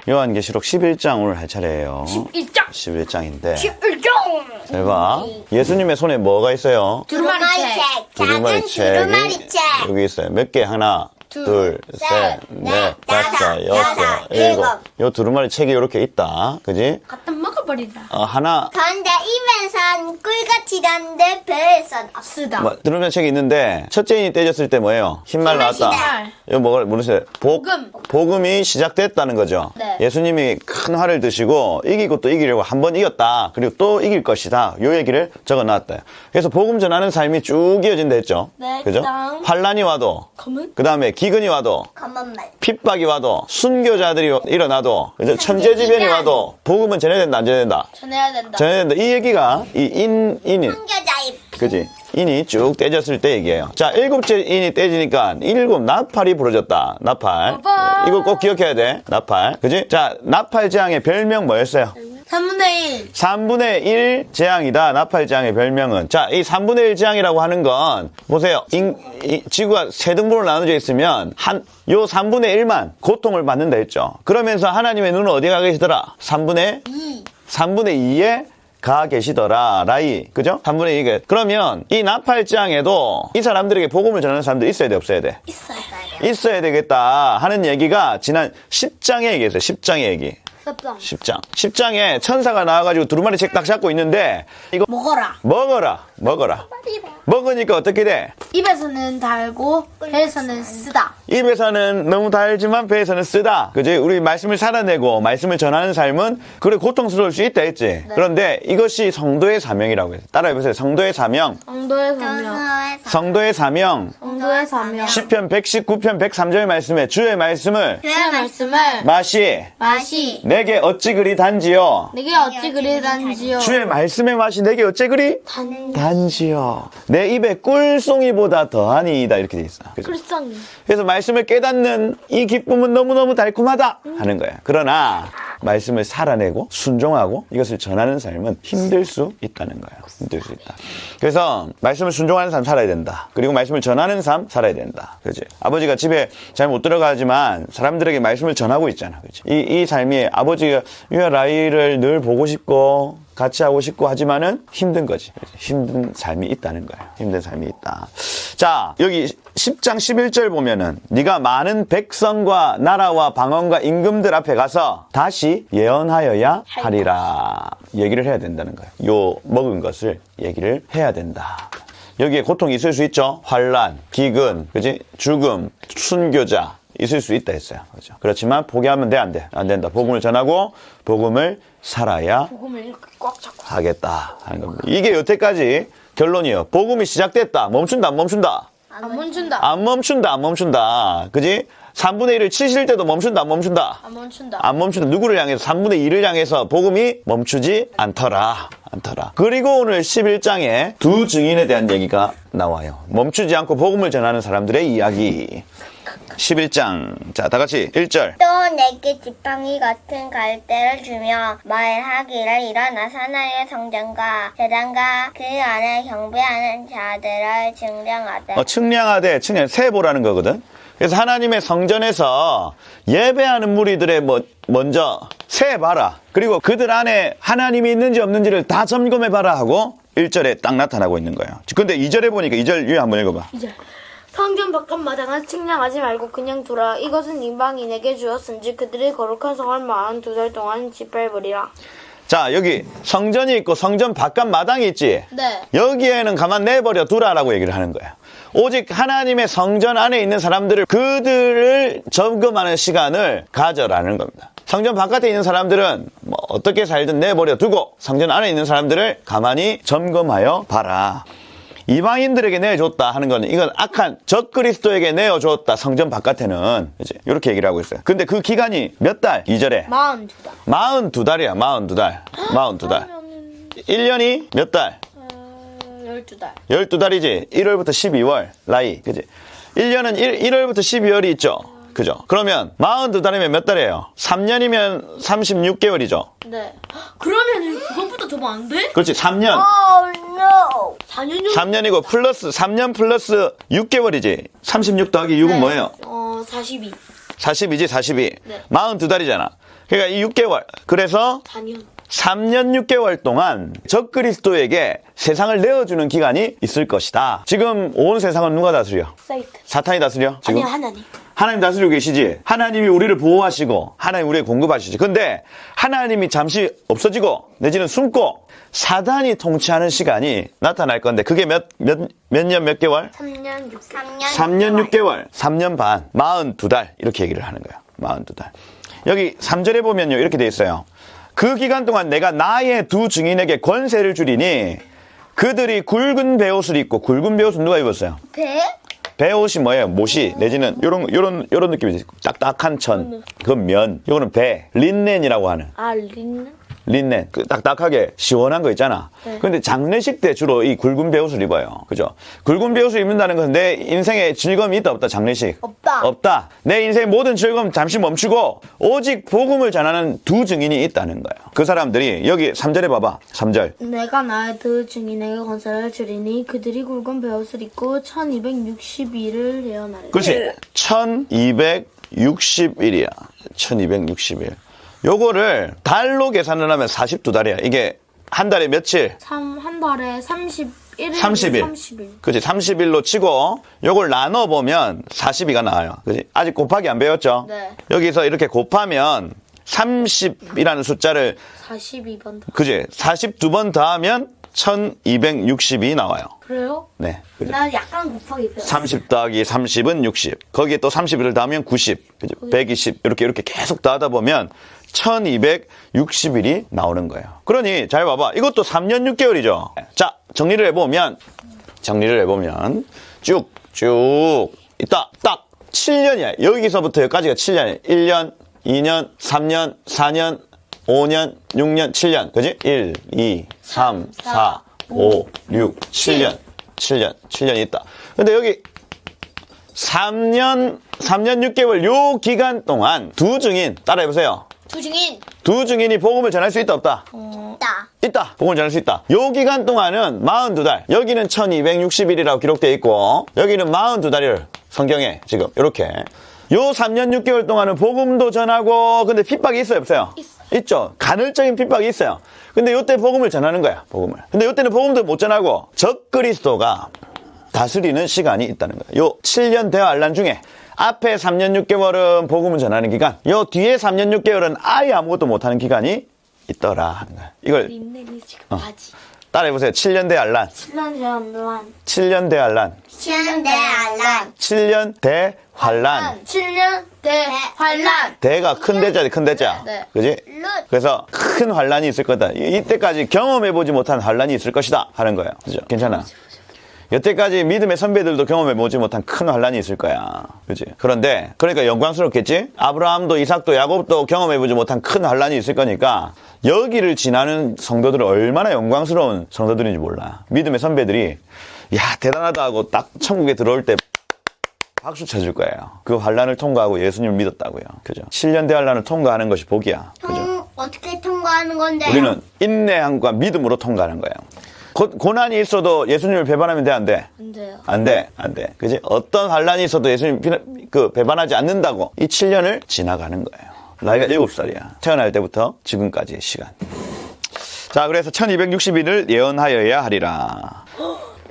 요한계시록 11장 오늘 할 차례예요. 11장. 11장인데 11장. 잘 봐. 예수님의 손에 뭐가 있어요? 두루마리책. 두루마리 책이 여기 있어요. 몇 개? 하나, 둘, 셋, 넷, 다섯, 여섯, 일곱. 요 두루마리 책이 이렇게 있다. 그지? 갖다 먹어버린다. 하나. 그런데 입에선 꿀같이 단데 배에선 쓰다. 두루마리 책이 있는데 첫째 인이 떼졌을 때 뭐예요? 흰말 나왔다. 흰말. 이거 뭐가 모르세요? 복음. 복음이 시작됐다는 거죠. 네. 예수님이 큰 화를 드시고 이기고 또 이기려고 한 번 이겼다. 그리고 또 이길 것이다. 요 얘기를 적어 놨어요. 그래서 복음 전하는 삶이 쭉 이어진다 했죠. 네, 그죠? 그다음. 환란이 와도 검은? 그 다음에 기근이 와도 가만만. 핍박이 와도 순교자들이 일어나도 그죠? 천재지변이 와도 복음은 전해야 된다 안 전해야 된다? 전해야 된다. 전해야 된다. 이 얘기가 이 인이 성교자입. 그지? 인이 쭉 떼졌을 때 얘기예요. 자, 일곱째 인이 떼지니까 일곱 나팔이 부러졌다. 나팔. 나팔. 이거 꼭 기억해야 돼. 나팔. 그지? 자, 나팔 재앙의 별명 뭐였어요? 3분의 1. 3분의 1 재앙이다. 나팔 재앙의 별명은. 자, 이 3분의 1 재앙이라고 하는 건 보세요. 지구가 세 등분으로 나눠져 있으면 요 3분의 1만 고통을 받는다 했죠. 그러면서 하나님의 눈은 어디에 가 계시더라? 3분의 2에 가 계시더라. 라이. 그죠? 3분의 2가. 그러면 이 나팔장에도 이 사람들에게 복음을 전하는 사람도 있어야 돼, 없어야 돼? 있어야 되겠다 하는 얘기가 지난 10장에 얘기했어요. 10장의 얘기. 10장에 천사가 나와가지고 두루마리 책 딱 잡고 있는데 이거 먹어라. 먹으니까 어떻게 돼? 입에서는 달고 배에서는 쓰다. 입에서는 너무 달지만 배에서는 쓰다. 그지? 우리 말씀을 살아내고 말씀을 전하는 삶은 그래 고통스러울 수 있다 했지. 네. 그런데 이것이 성도의 사명이라고 해서 따라해보세요. 성도의 사명. 성도의 사명. 성도의 사명. 성도의 사명. 시편 119편 103절 말씀에 주의 말씀을 주의 말씀을 맛이 내게 어찌 그리 단지요. 내게 어찌 그리 단지요. 주의 말씀의 맛이 내게 어찌 그리 단지요. 내 입에 꿀송이보다 더하니이다. 이렇게 돼 있어. 그죠? 불쌍해. 그래서 말씀을 깨닫는 이 기쁨은 너무너무 달콤하다 하는 거예요. 그러나 말씀을 살아내고 순종하고 이것을 전하는 삶은 힘들 수 있다는 거예요. 힘들 수 있다. 그래서 말씀을 순종하는 삶 살아야 된다. 그리고 말씀을 전하는 삶 살아야 된다. 그렇지? 아버지가 집에 잘 못 들어가지만 사람들에게 말씀을 전하고 있잖아. 그렇지? 이 삶이 아버지가 유아라이를 늘 보고 싶고 같이 하고 싶고 하지만은 힘든 거지. 그렇지? 힘든 삶이 있다는 거예요. 힘든 삶이 있다. 자, 여기 10장 11절 보면은 네가 많은 백성과 나라와 방언과 임금들 앞에 가서 다시 예언하여야 하리라. 얘기를 해야 된다는 거예요. 요 먹은 것을 얘기를 해야 된다. 여기에 고통이 있을 수 있죠. 환란, 기근, 그지? 죽음, 순교자 있을 수 있다 했어요. 그렇죠? 그렇지만 포기하면 돼, 안 돼? 안 된다. 복음을 전하고 복음을 살아야 복음을 이렇게 꽉 잡고 하겠다 하는 겁니다. 이게 여태까지 결론이에요. 복음이 시작됐다. 멈춘다, 안 멈춘다? 안 멈춘다. 안 멈춘다, 안 멈춘다. 그지? 3분의 1을 치실 때도 멈춘다, 안 멈춘다? 안 멈춘다. 안 멈춘다. 누구를 향해서? 3분의 1을 향해서 복음이 멈추지 않더라. 그리고 오늘 11장에 두 증인에 대한 얘기가 나와요. 멈추지 않고 복음을 전하는 사람들의 이야기. 11장. 자, 다 같이 1절. 또 내게 지팡이 같은 갈대를 주며 말하기를 일어나서 하나님의 성전과 제단과 그 안에 경배하는 자들을 증량하되. 측량하되, 세보라는 거거든. 그래서 하나님의 성전에서 예배하는 무리들의 먼저 세봐라. 그리고 그들 안에 하나님이 있는지 없는지를 다 점검해봐라 하고 1절에 딱 나타나고 있는 거예요. 근데 2절에 보니까 2절 위에 한번 읽어봐. 이제 성전 바깥 마당을 측량하지 말고 그냥 두라. 이것은 이방인에게 주었은지 그들이 거룩한 성을 42달 동안 짓밟으리라. 자, 여기 성전이 있고 성전 바깥 마당이 있지. 네. 여기에는 가만 내버려 두라라고 얘기를 하는 거예요. 오직 하나님의 성전 안에 있는 사람들을 그들을 점검하는 시간을 가져라는 겁니다. 성전 바깥에 있는 사람들은 어떻게 살든 내버려 두고 성전 안에 있는 사람들을 가만히 점검하여 봐라. 이방인들에게 내어줬다 하는 거는 이건 악한 적그리스도에게 내어줬다. 성전 바깥에는 이렇게 얘기를 하고 있어요. 근데 그 기간이 몇 달? 2절에 42달이야. 42달. 1년이 몇 달? 12달. 12달이지. 1월부터 12월 라이. 그지? 1년은 1월부터 12월이 있죠. 그죠? 그러면 42달이면 몇 달이에요? 3년이면 36개월이죠. 네. 그러면 그것보다 더 많은 데? 그렇지. 3년. Oh no. 4년 3년이고 플러스 3년 플러스 6개월이지. 36 더하기 6은 뭐예요? 42. 42지. 네. 42달이잖아. 그러니까 이 6개월. 그래서 4년. 3년 6개월 동안 적그리스도에게 세상을 내어주는 기간이 있을 것이다. 지금 온 세상은 누가 다스려? 사이트. 사탄이 다스려? 지금? 아니요, 하나님. 하나님 다스리고 계시지. 하나님이 우리를 보호하시고 하나님 우리에게 공급하시지. 근데 하나님이 잠시 없어지고 내지는 숨고 사단이 통치하는 시간이 나타날 건데 그게 몇 년 몇 개월? 3년 6개월. 3년 6개월, 3년 반, 42달 이렇게 얘기를 하는 거예요. 42달. 여기 3절에 보면요. 이렇게 돼 있어요. 그 기간 동안 내가 나의 두 증인에게 권세를 주리니 그들이 굵은 베옷을 입고 굵은 베옷은 누가 입었어요? 배? 베옷이 뭐예요? 못이 내지는 요런 느낌이 있고 딱딱한 천. 그 면. 요거는 배. 린넨이라고 하는. 아, 린? 린넨. 그 딱딱하게 시원한 거 있잖아. 네. 근데 장례식 때 주로 이 굵은 베옷을 입어요. 그죠? 굵은 베옷을 입는다는 건 내 인생에 즐거움이 있다 없다 장례식? 없다. 없다. 내 인생의 모든 즐거움 잠시 멈추고 오직 복음을 전하는 두 증인이 있다는 거예요. 그 사람들이 여기 3절에 봐봐. 3절. 내가 나의 두 증인에게 권세를 주리니 그들이 굵은 베옷을 입고 1260일을 예언하리라. 그렇지. 1260일이야. 1260일. 요거를 달로 계산을 하면 42달이야. 이게 한 달에 며칠? 한 달에 31일. 30일. 그치. 30일로 치고 요걸 나눠보면 42가 나와요. 그치. 아직 곱하기 안 배웠죠? 네. 여기서 이렇게 곱하면 30이라는 숫자를 42번. 그치. 42번 더하면 1260이 나와요. 그래요? 네. 그죠. 나 약간 곱하기 배웠어. 30 더하기 30은 60. 거기에 또 31을 더하면 90. 그죠? 120. 이렇게 계속 더하다 보면 1260일이 나오는 거예요. 그러니 잘 봐봐. 이것도 3년 6개월이죠. 자, 정리를 해보면 쭉 있다. 딱 7년이야. 여기서부터 여기까지가 7년이야. 1년, 2년, 3년, 4년, 5년, 6년, 7년. 그지? 1, 2, 3, 4, 5, 6, 7년. 7년이 있다. 근데 여기 3년 6개월 요 기간 동안 두 증인, 따라해보세요. 두 증인. 두 증인이 복음을 전할 수 있다, 없다? 있다. 있다. 복음을 전할 수 있다. 요 기간 동안은 42달. 여기는 1260일이라고 기록되어 있고, 여기는 42달을 성경에 지금, 요렇게. 요 3년 6개월 동안은 복음도 전하고, 근데 핍박이 있어요, 없어요? 있죠. 간헐적인 핍박이 있어요. 근데 요때 복음을 전하는 거야, 복음을. 근데 요때는 복음도 못 전하고, 적그리스도가 다스리는 시간이 있다는 거예요. 요 7년 대화 알란 중에, 앞에 3년 6개월은 복음을 전하는 기간, 요 뒤에 3년 6개월은 아예 아무것도 못하는 기간이 있더라 하는 거야. 이걸 린넨이 지금 바지. 따라해보세요. 7년 대환란. 7년 대환란. 7년 대환란. 7년 대환란. 7년 대환란. 7년 대환란. 대가 큰 대자지, 큰 대자. 네. 그지? 그래서 큰 환란이 있을 거다. 이때까지 경험해보지 못한 환란이 있을 것이다 하는 거예요. 그죠? 괜찮아. 여태까지 믿음의 선배들도 경험해보지 못한 큰 환란이 있을 거야. 그지? 그런데, 그러니까 영광스럽겠지? 아브라함도 이삭도 야곱도 경험해보지 못한 큰 환란이 있을 거니까, 여기를 지나는 성도들은 얼마나 영광스러운 성도들인지 몰라. 믿음의 선배들이, 야, 대단하다 하고 딱 천국에 들어올 때, 박수 쳐줄 거예요. 그 환란을 통과하고 예수님을 믿었다고요. 그죠? 7년 대환란을 통과하는 것이 복이야. 그죠? 어떻게 통과하는 건데? 우리는 인내함과 믿음으로 통과하는 거예요. 고난이 있어도 예수님을 배반하면 돼, 안 돼? 안 돼요. 안 돼, 안 돼. 그지? 어떤 환란이 있어도 예수님 배반하지 않는다고 이 7년을 지나가는 거예요. 나이가 7살이야. 태어날 때부터 지금까지의 시간. 자, 그래서 1260일을 예언하여야 하리라.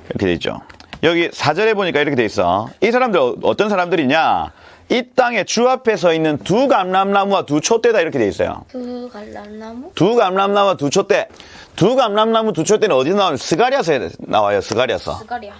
이렇게 돼 있죠. 여기 4절에 보니까 이렇게 돼 있어. 이 사람들 어떤 사람들이냐? 이 땅에 주 앞에 서 있는 두 감람나무와 두 촛대다 이렇게 돼 있어요. 그 갈람나무? 두 감람나무와 두 촛대. 두 감람나무 두 촛대는 어디서 나오면 스가랴서에 나와요. 스가랴서. 스가랴.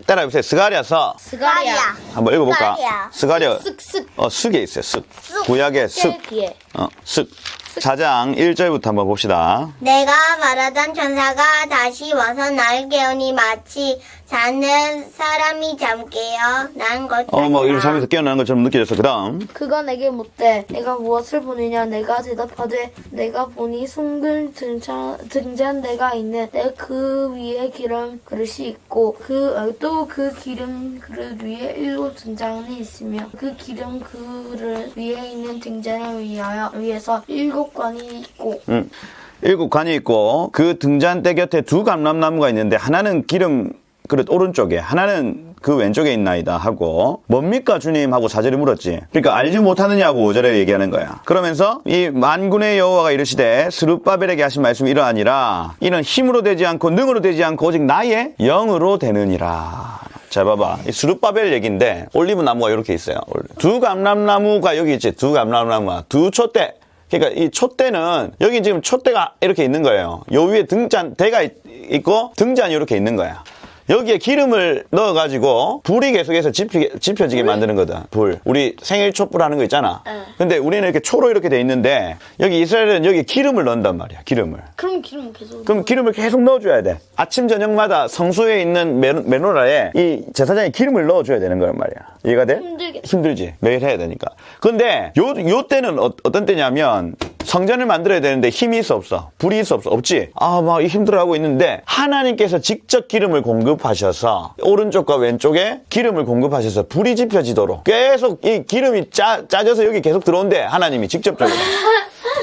따라해보세요. 스가랴서. 스가랴. 한번 읽어볼까? 스가랴. 스가랴. 슥에 있어요. 슥. 구약의 슥. 뒤에. 슥. 4장 1절부터 한번 봅시다. 내가 말하던 천사가 다시 와서 날 깨우니 마치 자는 사람이 잠깨어 난 것 같아. 이렇게 잠에서 깨어나는 것처럼 느껴졌어. 그 다음. 그가 내게 묻되 내가 무엇을 보느냐. 내가 대답하되 내가 보니 숭글 등잔대가 있는 내 그 위에 기름 그릇이 있고 또 그 기름 그릇 위에 7 등잔이 있으며 그 기름 그릇 위에 있는 등잔을 위에서 7 관이 있고 7 관이 있고 그 등잔대 곁에 두 감람나무가 있는데 하나는 기름 그릇 오른쪽에 하나는 그 왼쪽에 있나이다 하고 뭡니까 주님 하고 4절에 물었지. 그러니까 알지 못하느냐고 5절에 얘기하는 거야. 그러면서 이 만군의 여호와가 이르시되 스룹바벨에게 하신 말씀이 이러하니라. 이는 힘으로 되지 않고 능으로 되지 않고 오직 나의 영으로 되느니라. 자, 봐봐. 이 스룹바벨 얘기인데 올리브 나무가 이렇게 있어요. 두 감람나무가 여기 있지. 두 감람나무가 두 촛대. 그러니까 이 촛대는 여기 지금 촛대가 이렇게 있는 거예요. 요 위에 대가 있고 등잔이 이렇게 있는 거야. 여기에 기름을 넣어가지고 불이 계속해서 지펴지게 만드는 거다. 불. 우리 생일 촛불 하는 거 있잖아. 근데 우리는 이렇게 초로 이렇게 돼 있는데 여기 이스라엘은 여기 기름을 넣는단 말이야. 기름을. 그럼 기름 계속. 그럼 기름을 계속 넣어줘야 돼. 아침 저녁마다 성소에 있는 메노라에 이 제사장이 기름을 넣어줘야 되는 거란 말이야. 이해가 돼? 힘들지. 매일 해야 되니까. 근데 요 때는 어떤 때냐면 성전을 만들어야 되는데 힘이 있어 없어? 불이 있어 없어? 없지? 막 힘들어하고 있는데 하나님께서 직접 기름을 공급하셔서 오른쪽과 왼쪽에 기름을 공급하셔서 불이 지펴지도록 계속 이 기름이 짜져서 여기 계속 들어온대. 하나님이 직접적으로.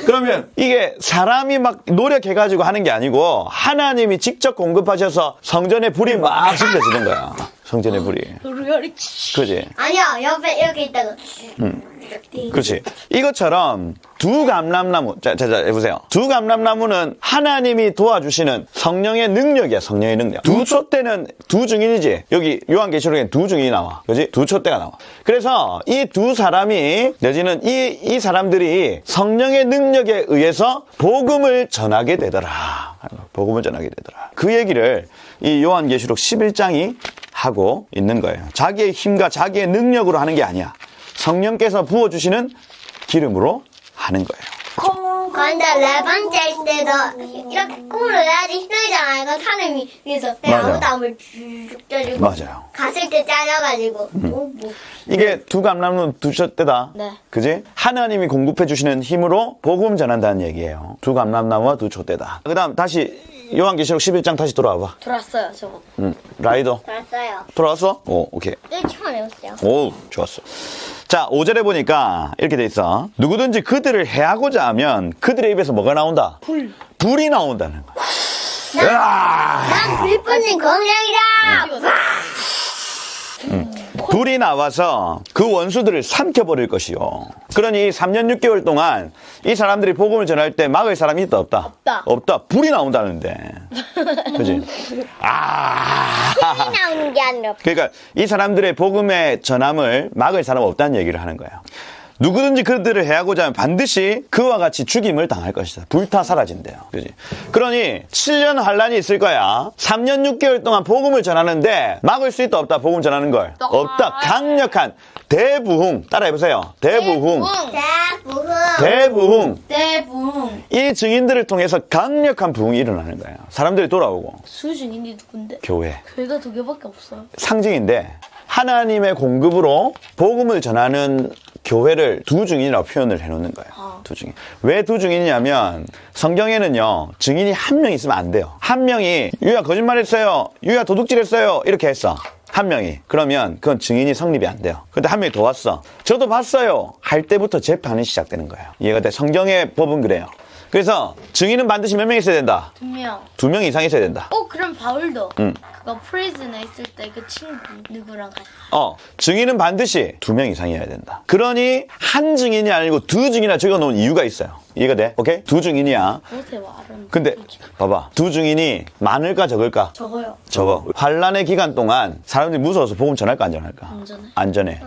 그러면 이게 사람이 막 노력해가지고 하는 게 아니고 하나님이 직접 공급하셔서 성전에 불이 막 지펴지는 거야. 성전의 불이. 그지? 아니야, 옆에 이렇게 있다가. 그렇지. 이것처럼 두 감람나무, 자, 해보세요. 두 감람나무는 하나님이 도와주시는 성령의 능력이야, 성령의 능력. 두 촛대는 두 증인이지. 여기 요한계시록에 두 증인이 나와. 그지? 두 촛대가 나와. 그래서 이 두 사람이, 내지는 이 사람들이 성령의 능력에 의해서 복음을 전하게 되더라. 복음을 전하게 되더라. 그 얘기를 이 요한계시록 11장이 하고 있는 거예요. 자기의 힘과 자기의 능력으로 하는 게 아니야. 성령께서 부어주시는 기름으로 하는 거예요. 근데 네 번째 때도 이렇게 꿈을 해야지 힘들잖아. 이거 사람이 위해서 아무 땀을 쭉 짜주고. 맞아요. 갔을 때 짜져가지고. 이게 두 감람나무 두 촛대다. 네. 그지? 하나님이 공급해 주시는 힘으로 복음 전한다는 얘기예요. 두 감람나무와 두 촛대다. 그 다음 다시 요한계시록 11장 다시 돌아와봐. 돌았어요, 저거. 라이더. 봤어요. 돌아왔어? 오, 오케이. 처음 해봤어요. 오, 좋았어. 자, 5절에 보니까 이렇게 돼 있어. 누구든지 그들을 해하고자 하면 그들의 입에서 뭐가 나온다? 불이 나온다는 거야. 난 불꽃인 공룡이다! 불이 나와서 그 원수들을 삼켜버릴 것이요. 그러니 3년 6개월 동안 이 사람들이 복음을 전할 때 막을 사람이 있다 없다? 없다. 불이 나온다는데. 그지? 불이 나오는 게 아니라. 그러니까 이 사람들의 복음의 전함을 막을 사람 없다는 얘기를 하는 거예요. 누구든지 그들을 해하고자 하면 반드시 그와 같이 죽임을 당할 것이다. 불타 사라진대요. 그지? 그러니 7년 환란이 있을 거야. 3년 6개월 동안 복음을 전하는데 막을 수 있다 없다? 복음 전하는 걸? 없다. 강력한 대부흥. 따라해보세요. 대부흥. 대부흥. 이 증인들을 통해서 강력한 부흥이 일어나는 거예요. 사람들이 돌아오고. 수준인이 누군데? 교회. 교회가 두 개밖에 없어요. 상징인데 하나님의 공급으로 복음을 전하는 교회를 두 증인이라고 표현을 해놓는 거예요. 두 증인. 왜 두 증인이냐면 성경에는요 증인이 한 명 있으면 안 돼요. 한 명이 유야 거짓말했어요, 유야 도둑질했어요 이렇게 했어. 한 명이. 그러면 그건 증인이 성립이 안 돼요. 근데 한 명이 더 왔어. 저도 봤어요 할 때부터 재판이 시작되는 거예요. 이해가 돼? 성경의 법은 그래요. 그래서 증인은 반드시 몇 명 있어야 된다? 2명. 2명 이상 있어야 된다. 그럼 바울도 응. 그거 프리즌에 있을 때 그 친구 누구랑 같이. 증인은 반드시 2명 이상이어야 된다. 그러니 한 증인이 아니고 두 증인이나 적어놓은 이유가 있어요. 이해가 돼? 오케이? 두 증인이야. 모세와 아론. 근데 봐봐, 두 증인이 많을까 적을까? 적어요. 적어. 환란의 기간 동안 사람들이 무서워서 복음 전할까 안 전할까? 안전해. 안전해.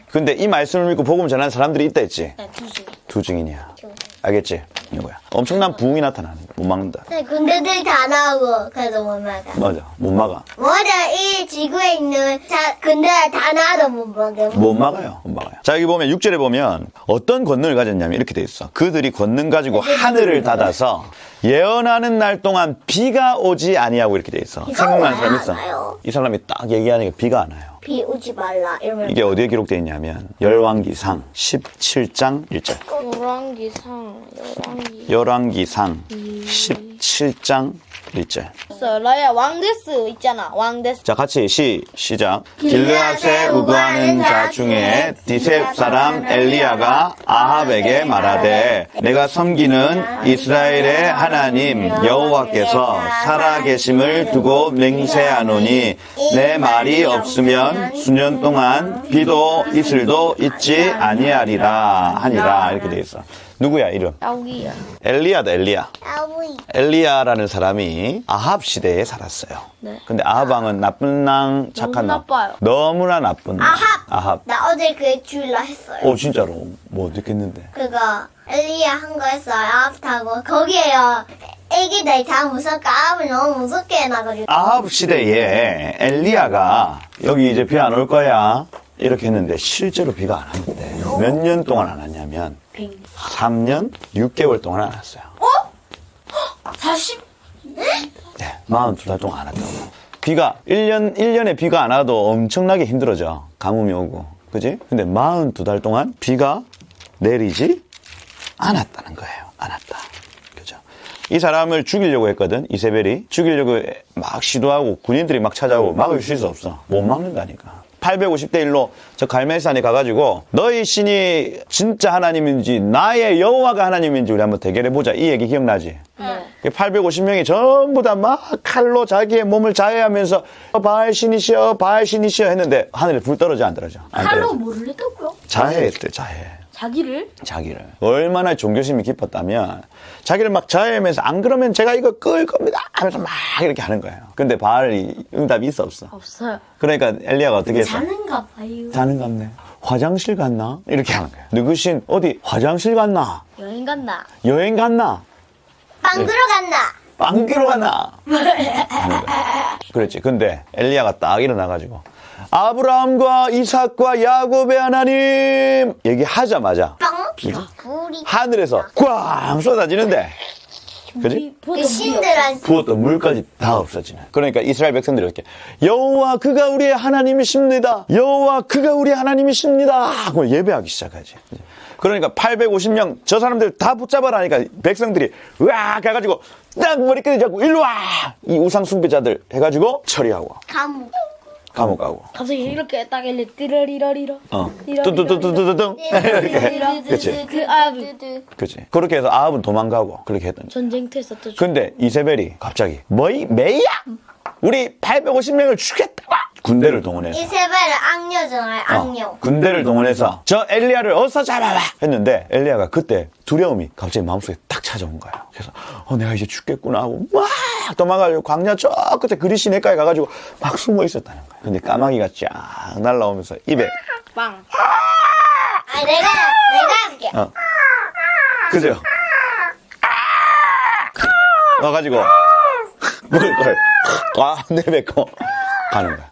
근데 이 말씀을 믿고 복음 전하는 사람들이 있다 했지? 네, 두 중. 두 증인이야. 알겠지? 이거야. 엄청난 부흥이 나타나는 거야. 못 막는다. 군대들 다 나오고 그래도 못 막아. 맞아. 못 막아. 맞아. 이 지구에 있는 군대들 다 나와도 못 막아. 못 막아요. 못 막아요. 자, 여기 보면 6절에 보면 어떤 권능을 가졌냐면 이렇게 돼 있어. 그들이 권능 가지고 하늘을 닫아서 예언하는 날 동안 비가 오지 아니하고 이렇게 돼 있어. 생각나는 사람 있어? 와요. 이 사람이 딱 얘기하니까 비가 안 와요. 비 오지 말라 이러면. 이게 어디에 기록되어 있냐면 열왕기상 17장 1절. 열왕기상. 열왕기상 17장 1절. 라야 왕데스 있잖아. 왕데스. 자, 같이 시작. 길르앗에 우거하는 자 중에 디셉 사람 엘리야가 아합에게 말하되 내가 섬기는 이스라엘의 하나님 여호와께서 살아계심을 두고 맹세하노니 내 말이 없으면 수년 동안 비도 이슬도 있지 아니하리라 하니라. 이렇게 돼 있어. 누구야 이름? 여기야. 엘리야다 엘리야. 아우이. 엘리야라는 사람이 아합 시대에 살았어요. 네. 근데 아합 왕은 나쁜 왕, 착한 왕. 나빠요. 너무나 나쁜 왕. 아합. 나 어제 그 줄라 했어요. 오 진짜로 뭐 느꼈는데? 그거 엘리야 한 거 했어요. 아합타고 거기에요. 애기들 다 무섭고 아합을 너무 무섭게 해놔가지고. 아합 시대에 엘리야가 여기 이제 비 안 올 거야 이렇게 했는데 실제로 비가 안 왔는데 몇 년 동안 안 왔냐면 3년 6개월 동안 안 왔어요. 40? 네, 42달 동안 안 왔다고. 비가 1년에 비가 안 와도 엄청나게 힘들어져. 가뭄이 오고. 그지? 근데 42달 동안 비가 내리지 않았다는 거예요. 안 왔다. 그죠? 이 사람을 죽이려고 했거든. 이세벨이 죽이려고 막 시도하고 군인들이 막 찾아오고 막을 수 없어. 못 막는다니까. 850대 1로 저 갈멜산에 가가지고 너희 신이 진짜 하나님인지 나의 여호와가 하나님인지 우리 한번 대결해보자. 이 얘기 기억나지? 네. 850명이 전부 다 막 칼로 자기의 몸을 자해하면서 바알 신이시여 바알 신이시여 했는데 하늘에 불 떨어져 안 떨어져? 안 칼로 떨어져. 뭐를 했다고요? 자해했대 자해. 자기를? 자기를 얼마나 종교심이 깊었다면 자기를 막 자해하면서 안 그러면 제가 이거 끌 겁니다 하면서 막 이렇게 하는 거예요. 근데 바알이 응답이 있어 없어? 없어요. 그러니까 엘리야가 어떻게 했어? 자는가 봐요. 자는 갑네. 화장실 갔나? 이렇게 하는 거예요. 누구신 어디 화장실 갔나? 여행 갔나? 여행 갔나? 빵 들어간다. 빵기로 갔나? 하는 거야. 그렇지. 근데 엘리야가 딱 일어나가지고 아브라함과 이삭과 야곱의 하나님 얘기하자마자 빵. 불이. 하늘에서 꽝 쏟아지는데 그지? 그 신들한 부었던 물까지 다 없어지는. 그러니까 이스라엘 백성들이 이렇게 여호와 그가 우리의 하나님이십니다. 여호와 그가 우리의 하나님이십니다. 하고 예배하기 시작하지. 그러니까 850명 저 사람들 다 붙잡아라니까 백성들이 으악 가가지고 딱 머리끈을 잡고 일로 와! 이 우상 숭배자들 해가지고 처리하고 감옥 가고. 갑자기 이렇게 딱 일리 띠러리러리러. 뚜뚜뚜뚜뚜뚜 이렇게. 그치. 그 아합 그치. 그렇게 해서 아합은 도망가고 그렇게 했던. 전쟁터 있었죠. 근데 이세벨이 갑자기 뭐이 메이야? 우리 850명을 죽였다고 군대를 동원해서 이세벨은 악녀잖아요. 악녀. 군대를 동원해서 저 엘리야를 어서 잡아라 했는데 엘리야가 그때 두려움이 갑자기 마음속에 딱 찾아온 거예요. 그래서 내가 이제 죽겠구나 하고 막 도망가지고 광야 저 끝에 그리시네가에 가가지고 막 숨어 있었다는 거예요. 근데 까마귀가 쫙 날라오면서 입에 빵. 아 내가 할게. 그죠? 와가지고 물걸 내뱉고 가는 거야.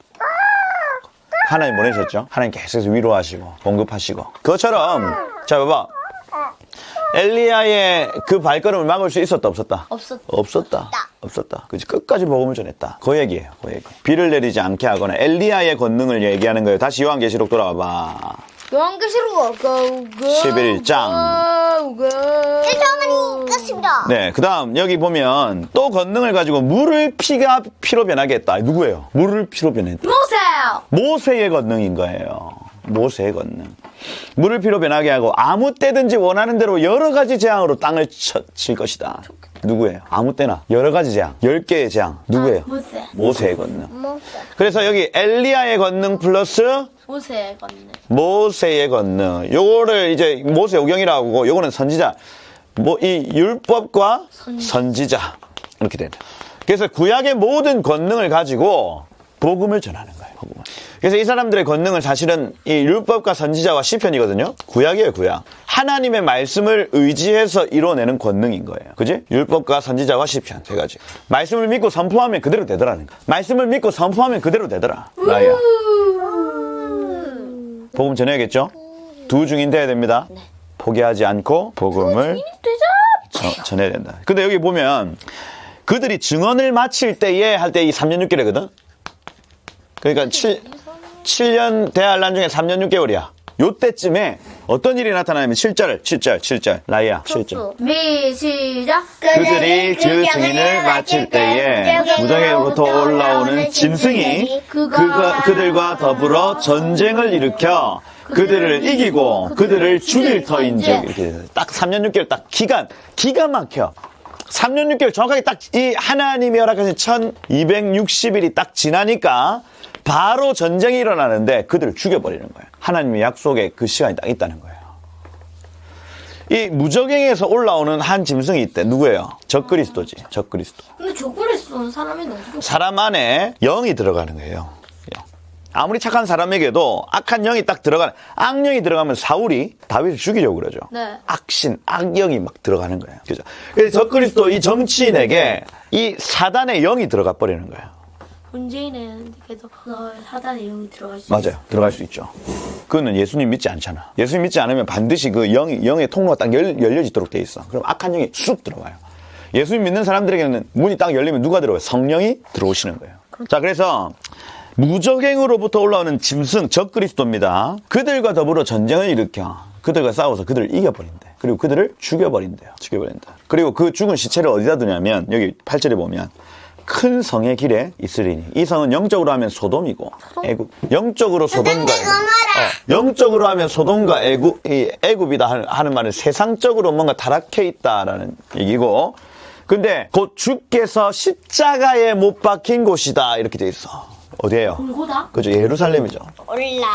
하나님 보내셨죠? 하나님 계속해서 위로하시고 공급하시고 그것처럼 자 봐봐 엘리야의 그 발걸음을 막을 수 있었다 없었다? 없었다. 그치 끝까지 복음을 전했다. 그 얘기예요. 그 얘기. 비를 내리지 않게 하거나 엘리야의 권능을 얘기하는 거예요. 다시 요한계시록 돌아가봐. 요한계시록 11장. 1장만이 끝입니다. 네, 그 다음 여기 보면 또 권능을 가지고 물을 피로 변하게 했다. 누구예요? 물을 피로 변했다. 모세. 모세의 권능인 거예요. 모세의 권능. 물을 피로 변하게 하고 아무 때든지 원하는 대로 여러 가지 재앙으로 땅을 칠 것이다. 누구예요? 아무 때나 여러 가지 재앙, 10개의 재앙. 누구예요? 모세. 모세의 권능. 그래서 여기 엘리야의 권능 플러스 모세의 권능. 모세의 권능. 요거를 이제 모세 오경이라고 하고 요거는 선지자. 이 율법과 선지자. 이렇게 된다. 그래서 구약의 모든 권능을 가지고 복음을 전하는 거예요. 복음을. 그래서 이 사람들의 권능은 사실은 이 율법과 선지자와 시편이거든요. 구약이에요, 구약. 하나님의 말씀을 의지해서 이뤄내는 권능인 거예요. 그지? 율법과 선지자와 시편 세 가지. 말씀을 믿고 선포하면 그대로 되더라는 거야. 말씀을 믿고 선포하면 그대로 되더라. 라이야. 복음 전해야겠죠? 두 중인 돼야 됩니다. 네. 포기하지 않고 복음을 전해야 된다. 근데 여기 보면 그들이 증언을 마칠 때에 할 때 이 3년 6개월이거든? 그러니까 7년 대환란 중에 3년 6개월이야. 요때쯤에 어떤 일이 나타나냐면 7절. 라이야, 7절. 시작. 그들이 그 증인을 마칠 때에 무정에로부터 올라오는 짐승이 그들과 더불어 전쟁을 일으켜 그들을 이기고 그들을 죽일 터인즉 이렇게 딱 3년 6개월 딱 기가 막혀. 3년 6개월 정확하게 딱 이 하나님이 허락하신 1260일이 딱 지나니까 바로 전쟁이 일어나는데 그들을 죽여버리는 거예요. 하나님의 약속에 그 시간이 딱 있다는 거예요. 이 무적행에서 올라오는 한 짐승이 있대. 누구예요? 적그리스도지. 적그리스도. 근데 적그리스도는 사람이 어떻게 사람 안에 영이 들어가는 거예요. 영. 아무리 착한 사람에게도 악한 영이 딱 악령이 들어가면 사울이 다윗을 죽이려고 그러죠. 네. 악신, 악영이 막 들어가는 거예요. 그죠? 그래서 적그리스도 이 정치인에게 이 사단의 영이 들어가 버리는 거예요. 문재인에게도 사단의 영이 들어갈 수 있어요. 맞아요. 들어갈 수 있죠. 그거는 예수님 믿지 않잖아. 예수님 믿지 않으면 반드시 그 영의 통로가 딱 열려지도록 돼 있어. 그럼 악한 영이 쑥 들어가요. 예수님 믿는 사람들에게는 문이 딱 열리면 누가 들어와요? 성령이 들어오시는 거예요. 자, 그래서 무적행으로부터 올라오는 짐승 적그리스도입니다. 그들과 더불어 전쟁을 일으켜 그들과 싸워서 그들을 이겨버린대. 그리고 그들을 죽여버린대요. 죽여버린다. 그리고 그 죽은 시체를 어디다 두냐면 여기 8절에 보면 큰 성의 길에 있으리니 이 성은 영적으로 하면 소돔이고 애굽. 영적으로 소돔과 영적으로 하면 소돔과 애굽이다 하는 말은 세상적으로 뭔가 타락해 있다라는 얘기고, 근데 곧 주께서 십자가에 못 박힌 곳이다 이렇게 돼 있어. 어디예요? 골고다? 그죠, 예루살렘이죠. 올라.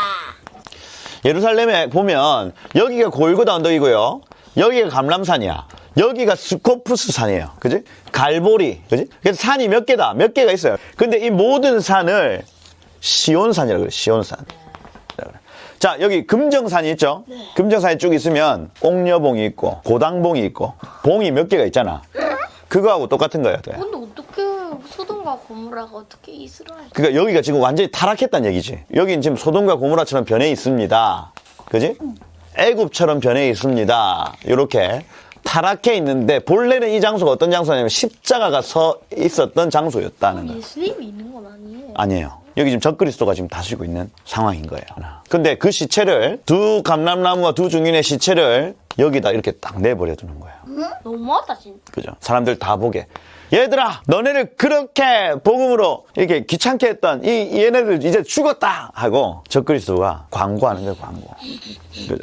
예루살렘에 보면 여기가 골고다 언덕이고요. 여기가 감람산이야. 여기가 스코프스 산이에요. 그지? 갈보리. 그지? 그래서 산이 몇 개가 있어요. 근데 이 모든 산을 시온산이라고 그래요. 시온산. 자, 여기 금정산이 있죠? 네. 금정산이 쭉 있으면 옥녀봉이 있고 고당봉이 있고 봉이 몇 개가 있잖아. 그거하고 똑같은 거예요. 근데 어떻게 소돔과 고모라가 어떻게 이스라엘? 그러니까 여기가 지금 완전히 타락했다는 얘기지. 여긴 지금 소돔과 고모라처럼 변해 있습니다. 그지? 애굽처럼 변해 있습니다. 이렇게 타락해 있는데 본래는 이 장소가 어떤 장소냐면 십자가가 서 있었던 장소였다는 거예요. 예수님이 있는 건 아니에요. 아니에요. 여기 지금 적그리스도가 지금 다스리고 있는 상황인 거예요. 근데 그 시체를 두 감람나무와 두 증인의 시체를 여기다 이렇게 딱 내버려 두는 거예요. 너무하다 진짜. 그죠? 사람들 다 보게. 얘들아, 너네를 그렇게 복음으로 이렇게 귀찮게 했던 이 얘네들 이제 죽었다 하고 적그리스도가 광고하는 거예요. 광고. 그죠?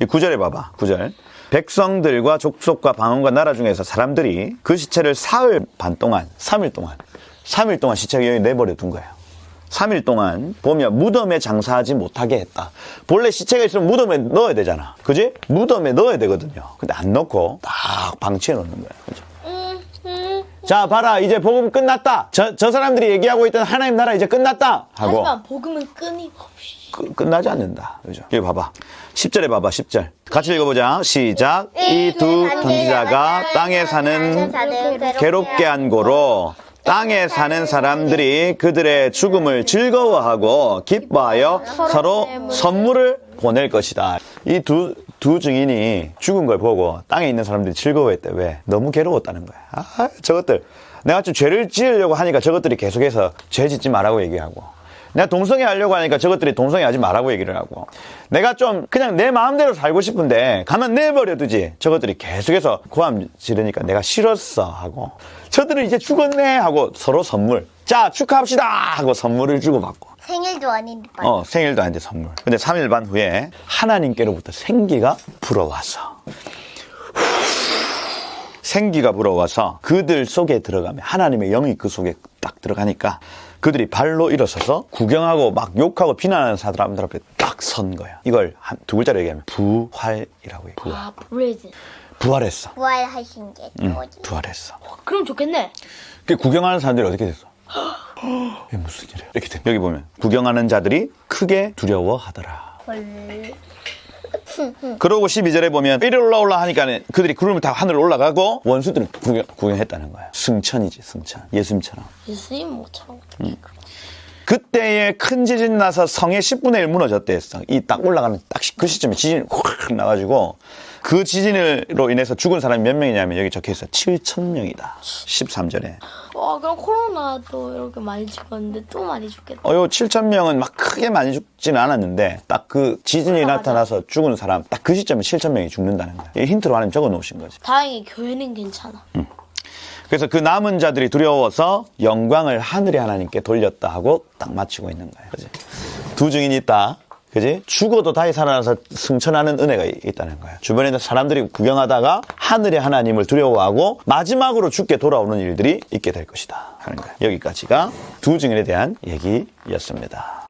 이 9절에 봐봐. 9절. 백성들과 족속과 방언과 나라 중에서 사람들이 그 시체를 사흘 반 동안, 3일 동안 시체를 여기 내버려 둔 거예요. 3일 동안 보면 무덤에 장사하지 못하게 했다. 본래 시체가 있으면 무덤에 넣어야 되잖아. 그지? 무덤에 넣어야 되거든요. 근데 안 넣고 딱 방치해 놓는 거예요. 그죠? 자, 봐라. 이제 복음 끝났다. 저 사람들이 얘기하고 있던 하나님 나라 이제 끝났다. 하고. 하지만 복음은 끊임없이. 끝나지 않는다. 그죠? 여기 봐봐. 10절에 봐봐. 10절. 같이 읽어보자. 시작. 이 두 선지자가 땅에 사는 괴롭게 한 고로 땅에 사는 사람들이 그들의 죽음을 즐거워하고 기뻐하여 서로 선물을 보낼 것이다. 이 두 증인이 죽은 걸 보고 땅에 있는 사람들이 즐거워했대. 왜? 너무 괴로웠다는 거야. 아, 저것들. 내가 좀 죄를 지으려고 하니까 저것들이 계속해서 죄 짓지 말라고 얘기하고, 내가 동성애 하려고 하니까 저것들이 동성애 하지 말라고 얘기를 하고, 내가 좀 그냥 내 마음대로 살고 싶은데 가만 내버려두지, 저것들이 계속해서 고함 지르니까 내가 싫었어 하고, 저들은 이제 죽었네 하고 서로 선물, 자 축하합시다 하고 선물을 주고받고. 생일도 아닌데. 생일도 아닌데 선물. 근데 3일 반 후에 하나님께로부터 생기가 불어와서 그들 속에 들어가면, 하나님의 영이 그 속에 딱 들어가니까 그들이 발로 일어서서 구경하고 막 욕하고 비난하는 사람들 앞에 딱 선 거야. 이걸 두 글자로 얘기하면 부활이라고 해요. 부활. 아, 브레이드. 부활했어. 부활하신 게 부활했어. 그럼 좋겠네. 그 구경하는 사람들이 어떻게 됐어? 이게 무슨 일이야? 이렇게 돼. 여기 보면 구경하는 자들이 크게 두려워하더라. 그러고 12절에 보면 이리 올라올라 하니까 그들이 구름을 타고 하늘로 올라가고 원수들은 구경했다는 거야. 승천이지, 승천. 예수님처럼. 예수님 뭐처럼. 그때에 큰 지진 나서 성의 10분의 1 무너졌대 했어. 이 딱 올라가는 딱 그 시점에 지진이 확 나가지고, 그 지진으로 인해서 죽은 사람이 몇 명이냐면 여기 적혀있어. 7,000명이다. 13절에. 그럼 코로나도 이렇게 많이 죽었는데 또 많이 죽겠다. 요 7,000명은 막 크게 많이 죽지는 않았는데 딱 그 지진이 맞아. 나타나서 죽은 사람 딱 그 시점에 7,000명이 죽는다는 거야. 이 힌트로 하나님 적어 놓으신 거지. 다행히 교회는 괜찮아. 그래서 그 남은 자들이 두려워서 영광을 하늘의 하나님께 돌렸다 하고 딱 마치고 있는 거예요. 그지? 두 증인이 있다. 그지? 죽어도 다시 살아나서 승천하는 은혜가 있다는 거예요. 주변에 있는 사람들이 구경하다가 하늘의 하나님을 두려워하고 마지막으로 죽게 돌아오는 일들이 있게 될 것이다 하는 거예요. 여기까지가 두 증인에 대한 얘기였습니다.